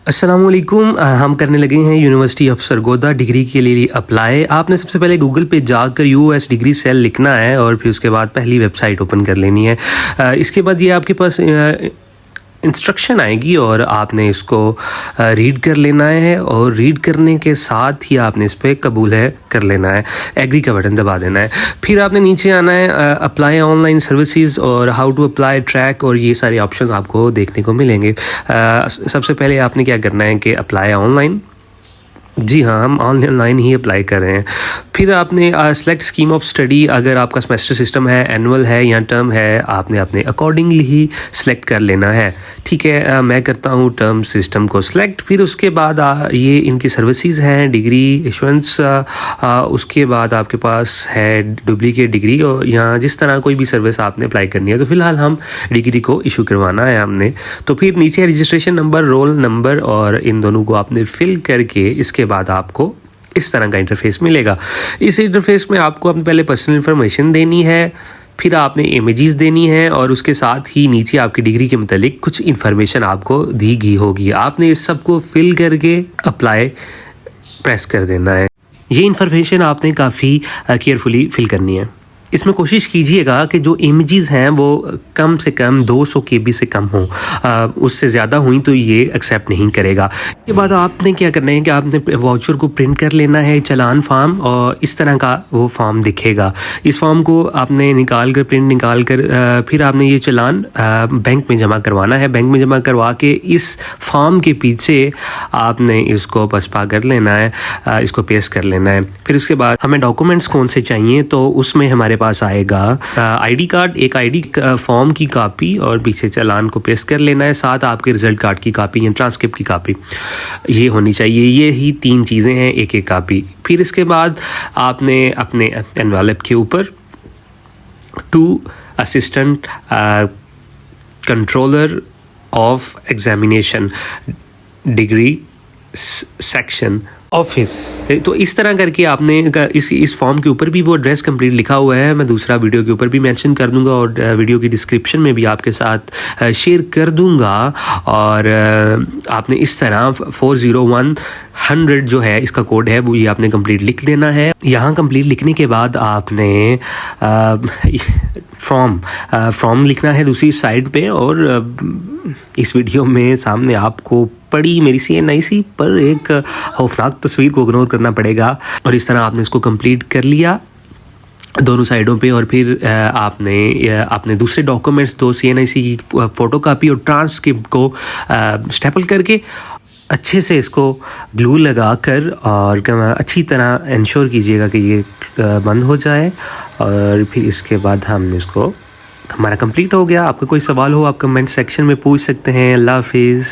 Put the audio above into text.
अस्सलामुअलैकुम। हम करने लगे हैं यूनिवर्सिटी ऑफ सरगोदा डिग्री के लिए अप्लाई। आपने सबसे पहले गूगल पे जाकर यूएस डिग्री सेल लिखना है और फिर उसके बाद पहली वेबसाइट ओपन कर लेनी है। इसके बाद ये आपके पास इंस्ट्रक्शन आएगी और आपने इसको रीड कर लेना है और रीड करने के साथ ही आपने इस पर कबूल है कर लेना है, एग्री का बटन दबा देना है। फिर आपने नीचे आना है अप्लाई ऑनलाइन सर्विसेज और हाउ टू अप्लाई ट्रैक और ये सारे ऑप्शन आपको देखने को मिलेंगे। सबसे पहले आपने क्या करना है कि अप्लाई ऑनलाइन, जी हाँ, हम ऑनलाइन ही अप्लाई कर रहे हैं। फिर आपने सेलेक्ट स्कीम ऑफ स्टडी, अगर आपका सेमेस्टर सिस्टम है, एनुअल है या टर्म है, आपने अपने अकॉर्डिंगली ही सिलेक्ट कर लेना है। ठीक है, मैं करता हूँ टर्म सिस्टम को सिलेक्ट। फिर उसके बाद ये इनकी सर्विसेज हैं, डिग्री इशुएंस, उसके बाद आपके पास है डुप्लीकेट डिग्री और यहाँ जिस तरह कोई भी सर्विस आपने अप्लाई करनी है। तो फिलहाल हम डिग्री को इशू करवाना है हमने। तो फिर नीचे रजिस्ट्रेशन नंबर, रोल नंबर और इन दोनों को आपने फिल करके इसके बाद आपको इस तरह का इंटरफेस मिलेगा। इस इंटरफेस में आपको अपनी पहले पर्सनल इंफॉर्मेशन देनी है, फिर आपने इमेजेस देनी है और उसके साथ ही नीचे आपकी डिग्री के मतलब कुछ इन्फॉर्मेशन आपको दी गई होगी। आपने इस सब को फिल करके अप्लाई प्रेस कर देना है। ये इन्फॉर्मेशन आपने काफ़ी केयरफुली फिल करनी है। इसमें कोशिश कीजिएगा कि जो इमेजेस हैं वो कम से कम 200 KB से कम हो, उससे ज़्यादा हुई तो ये एक्सेप्ट नहीं करेगा। इसके बाद आपने क्या करना है कि आपने वाउचर को प्रिंट कर लेना है, चालान फॉर्म, और इस तरह का वो फॉर्म दिखेगा। इस फॉर्म को आपने प्रिंट निकाल कर फिर आपने ये चालान बैंक में जमा करवाना है। बैंक में जमा करवा के इस फॉर्म के पीछे आपने इसको पसपा कर लेना है, इसको पेस्ट कर लेना है। फिर उसके बाद हमें डॉक्यूमेंट्स कौन से चाहिए, तो उसमें हमारे पास आएगा आईडी कार्ड, एक आईडी फॉर्म की कॉपी और पीछे चालान को पेस्ट कर लेना है, साथ आपके रिजल्ट कार्ड की कॉपी या ट्रांसक्रिप्ट की कॉपी ये होनी चाहिए। ये ही 3 चीज़ें हैं, एक एक कॉपी। फिर इसके बाद आपने अपने एनवेलप के ऊपर to assistant controller of examination degree section office, तो इस तरह करके आपने इस फॉर्म के ऊपर भी वो एड्रेस कंप्लीट लिखा हुआ है। मैं दूसरा वीडियो के ऊपर भी मेंशन कर दूंगा और वीडियो की डिस्क्रिप्शन में भी आपके साथ शेयर कर दूंगा। और आपने इस तरह 40100 जो है इसका कोड है वो ये आपने कंप्लीट लिख देना है। यहाँ कंप्लीट लिखने के बाद आपने फॉर्म लिखना है दूसरी साइड पे, और इस वीडियो में सामने आपको पड़ी मेरी सी NIC पर एक खौफनाक तस्वीर को इग्नोर करना पड़ेगा। और इस तरह आपने इसको कंप्लीट कर लिया दोनों साइडों पे। और फिर आपने दूसरे डॉक्यूमेंट्स, 2 CNIC की फ़ोटोकॉपी और ट्रांसक्रिप्ट को स्टेपल करके अच्छे से इसको ग्लू लगा कर और अच्छी तरह इंश्योर कीजिएगा कि ये बंद हो जाए। और फिर इसके बाद हमने इसको, हमारा कंप्लीट हो गया। आपका कोई सवाल हो आप कमेंट सेक्शन में पूछ सकते हैं। अल्लाह हाफिज़।